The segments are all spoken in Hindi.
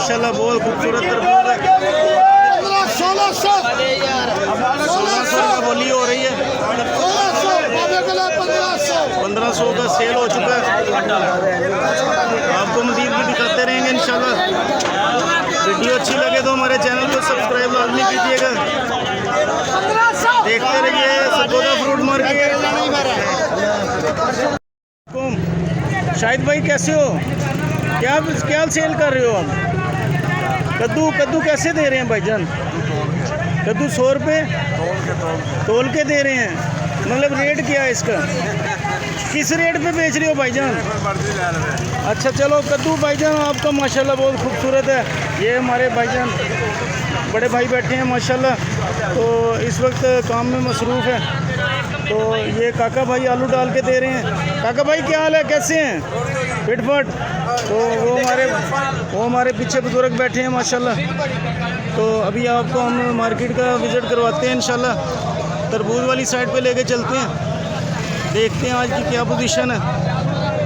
माशाल्लाह बहुत खूबसूरत तरबूज है। 1600 का बोली हो रही है। 1500 का सेल हो चुका है। आपको मज़ीद भी दिखाते रहेंगे इंशाल्लाह। वीडियो अच्छी लगे तो हमारे चैनल को सब्सक्राइब लाजमी कीजिएगा। देखते रहिए सरगोदा फ्रूट मार्केट। शाहिद भाई कैसे हो? क्या सेल कर रहे हो आप? कद्दू कैसे दे रहे हैं भाईजान? कद्दू 100 रुपये तोल के दे रहे हैं। मतलब रेट क्या है इसका? किस रेट पे बेच रहे हो भाईजान? अच्छा चलो कद्दू भाईजान आपका माशाल्लाह बहुत खूबसूरत है। ये हमारे भाईजान बड़े भाई बैठे हैं माशाल्लाह, तो इस वक्त काम में मसरूफ़ है। तो ये काका भाई आलू डाल के दे रहे हैं। काका भाई क्या हाल है, कैसे हैं? फिटफट। तो वो हमारे पीछे बुजुर्ग बैठे हैं माशाल्लाह। तो अभी आपको हम मार्केट का विज़िट करवाते हैं इंशाल्लाह। तरबूज वाली साइड पे लेके चलते हैं, देखते हैं आज की क्या पोजीशन है,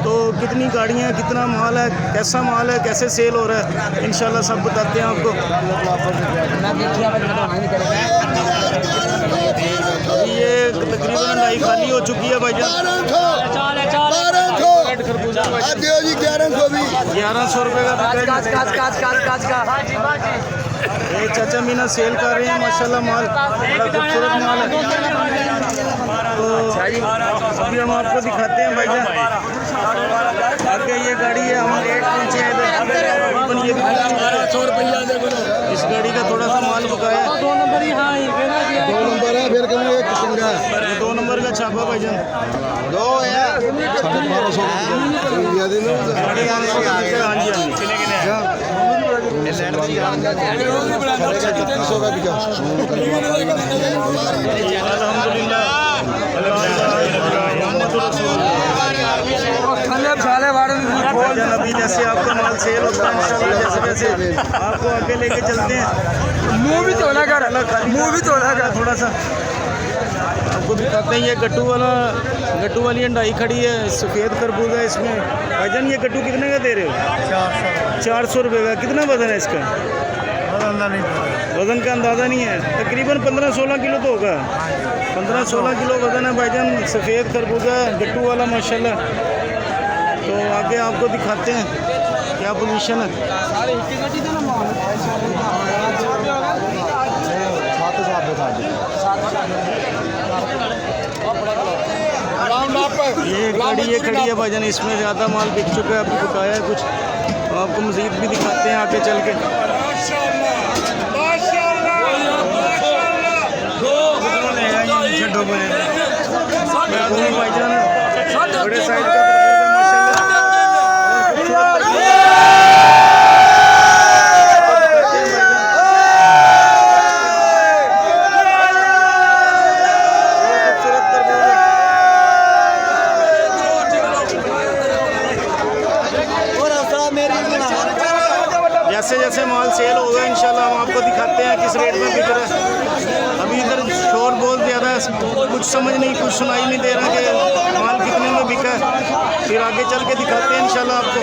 तो कितनी गाड़ियाँ, कितना माल है, कैसा माल है, कैसे सेल हो रहा है, इंशाल्लाह सब बताते हैं आपको। अभी ये तकरीबन ढाई खाली हो चुकी है भाईजान। 1100 रुपये का। ये चाचा मीना सेल कर रहे हैं माशाल्लाह, माल बड़ा खूबसूरत माल है। तो अभी हम आपको दिखाते हैं भाईजान। आगे ये गाड़ी है, हम रेट पहुँचे हैं इधर। ये 100 रुपया इस गाड़ी का थोड़ा सा माल बकाया है। 2 नंबर है, फिर कम एक किस्म का 2 नंबर का छापा भाईजान। 2 है 1250 अभी जैसे आपका माल सेल होता है जैसे आपको आगे लेके चलते हैं। मुँह भी धोना कर थोड़ा सा आपको दिखाते हैं। ये गट्टू वाली अंडाई खड़ी है, सफ़ेद खरबूजा है इसमें। भाईजान ये गट्टू कितने का दे रहे हो? 400 रुपये का। कितना वज़न है इसका? वज़न का अंदाज़ा नहीं है, तकरीबन 15-16 किलो तो होगा। 15-16 किलो वज़न है भाईजान, सफ़ेद खरबूजा गट्टू वाला माशाल्लाह। तो आगे आपको दिखाते हैं क्या पोजीशन है। ये गाड़ी ये खड़ी है भाईजान, इसमें ज़्यादा माल बिक चुका है, अभी बकाया है कुछ, तो आपको मज़ीद भी दिखाते हैं आगे चल के। भाईजान बड़े साइज का जैसे जैसे माल सेल होगा इंशाल्लाह हम आपको दिखाते हैं किस रेट में बिक रहा है। अभी इधर शोर बहुत ज़्यादा है, कुछ समझ नहीं, कुछ सुनाई नहीं दे रहा कि माल कितने में बिका है। फिर आगे चल के दिखाते हैं इंशाल्लाह आपको।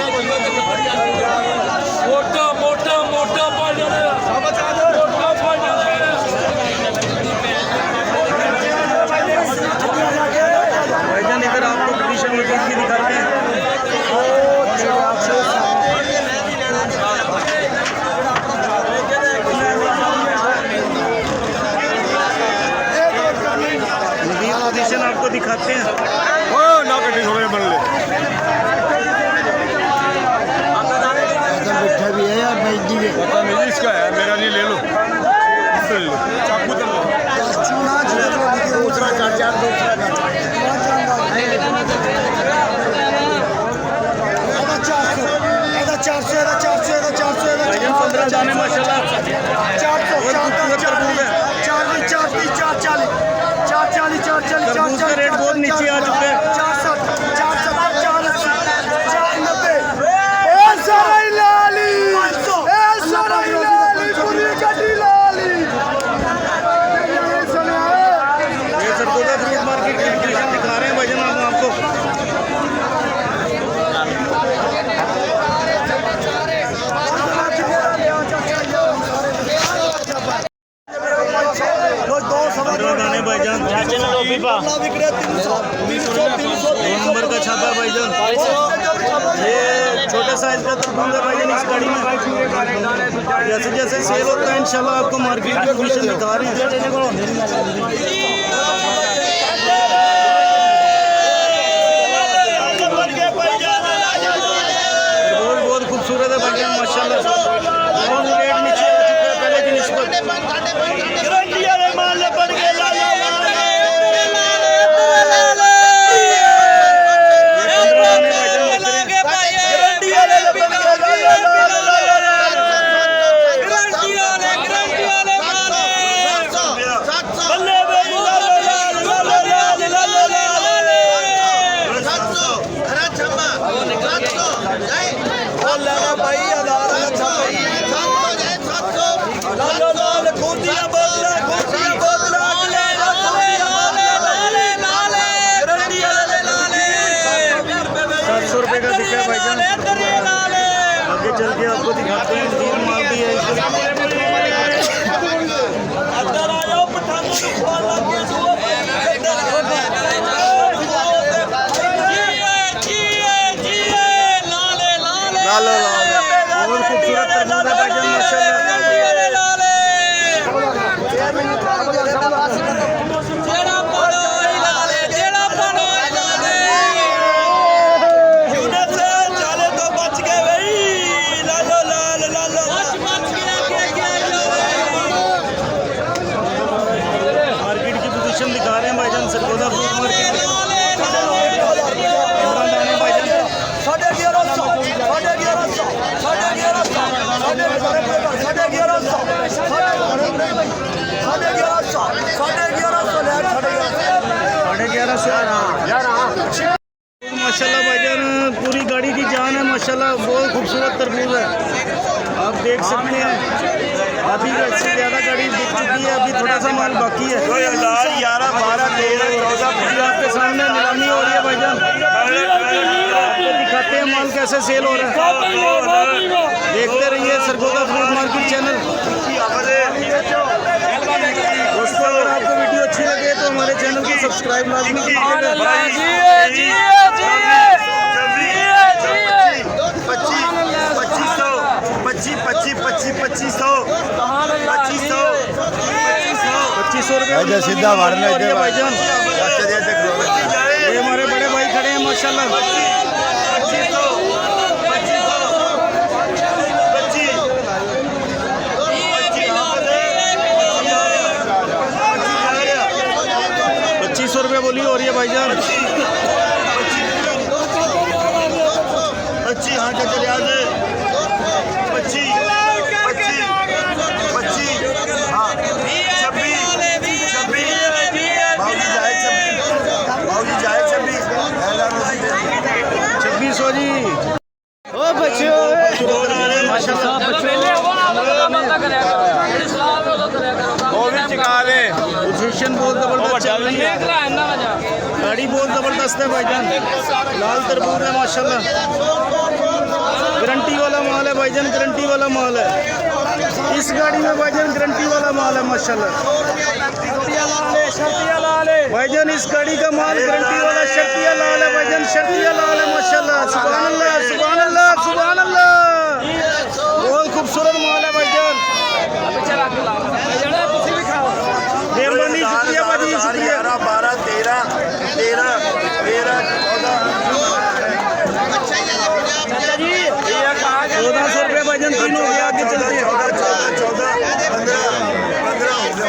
भाईजान इधर आपको कंडीशन मजीद भी दिखाते हैं। आपको दिखाते हैं। मिठा भी है यार, इसका है, मेरा नहीं ले लो। दूसरा 15 दाने माशाल्लाह 440 रेट बहुत नीचे आ चुके हैं। सरगोदा फ्रूट मार्केट की कंडीशन दिखा रहे हैं भाईजान हम आपको। 15 दाने भाईजान। दो नंबर का छापा है भाईजान। ये छोटे साइज का तरबूज है भाईजान इस गाड़ी में। जैसे जैसे सेल होता है इंशाल्लाह आपको मार्केट की कंडीशन दिखा रहे हैं। बहुत खूबसूरत है भाईजान माशाल्लाह। बहुत रेट नीचे आ चुका है पहले की निस्बत। ₹700 का दिखा है भाईजान। आगे चल के आपको दिखाते हैं मजीद माल भी है। बहुत खूबसूरत तरबूज है भाईजान माशाल्लाह। मार्केट की पोजीशन दिखा रहे हैं भाईजान सरगोदा फ्रूट मार्केट में। 15 दाने भाईजान। माशाल्लाह भाईजान पूरी गाड़ी की जान है माशाल्लाह। बहुत खूबसूरत तरबूज है आप देख सकते हैं। अभी से ज़्यादा गाड़ी बिक चुकी है, अभी थोड़ा सा माल बाकी है। 11, 12, 13, 14 आपके सामने नीलामी हो रही है भाईजान। आपको दिखाते हैं माल कैसे सेल हो रहा है। देखते रहिए सरगोदा फ्रूट मार्केट चैनल। दोस्तों अगर आपको वीडियो अच्छी लगे तो हमारे चैनल को सब्सक्राइब लाजमी कीजिएगा। 2500 रुपये सीधा मारने भाईजान। ये हमारे बड़े भाई खड़े हैं माशाल्लाह। 2500 रुपये बोली हो रही है भाईजान। 25 हाँ का चले आज 25 हाँ 2600 जी। ओ बच्चों पोजीशन बहुत जबरदस्त चल रही है। गाड़ी बहुत जबरदस्त है भाईजान। लाल तरबूज है माशाल्लाह। गारंटी वाला माल है भाईजान, गारंटी वाला माल है। इस गाड़ी में भाईजान गारंटी वाला माल है माशाल्लाह। भाईजान इस गाड़ी का माल गारंटी वाला शर्तिया लाल है भाईजान, शर्तिया लाल है माशाल्लाह। सुभान अल्लाह, सुभान अल्लाह, सुभान अल्लाह। बहुत खूबसूरत माल है भाईजान। मेहरबानी शुक्रिया भाजी, शुक्रिया। 12, 13, 1400 रुपये भाईजान तीन हो गया। आगे चलते हैं। 14, 15, 15 हो गया।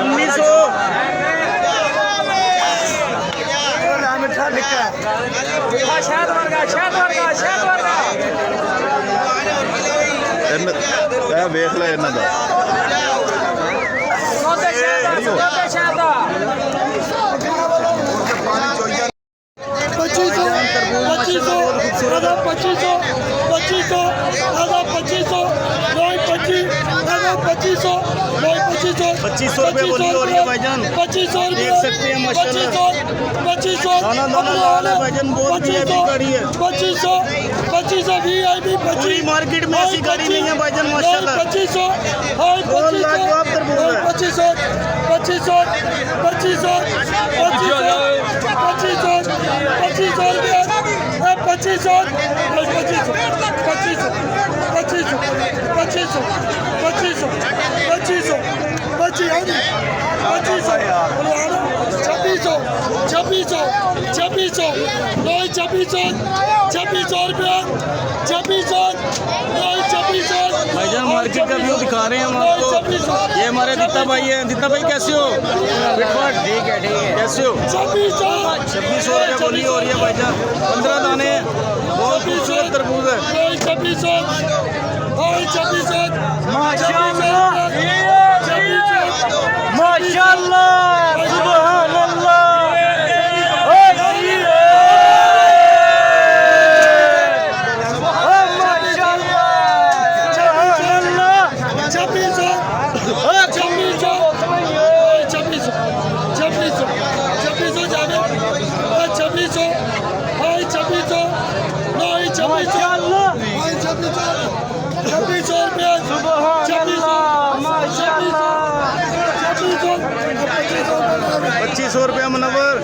1900 ਵੇਖ ਲੈ ਇਹਨਾਂ ਦਾ। पच्चीस सौ 2500 2500 रुपये बोली हो रही है भाईजान। 2500 देख सकते हैं माशाल्लाह। 2500 दाना दाना लाल है भाईजान, बहुत VIP गाड़ी है। 2500 VIP पूरी मार्केट में ऐसी गाड़ी नहीं है भाईजान माशाल्लाह। 2500 बहुत लाजवाब तरबूज है। 2500 रुपया 2600 भाईजान मार्केट का व्यू दिखा रहे हैं हम आपको। ये हमारे दीता भाई हैं। दीता भाई कैसे हो? ठीक है कैसे हो? 2600 रुपये बोली हो रही है भाईजान। 15 दाने, बहुत खूबसूरत तरबूज है। माशाअल्लाह सुभान अल्लाह। ₹2500 मुनव्वर।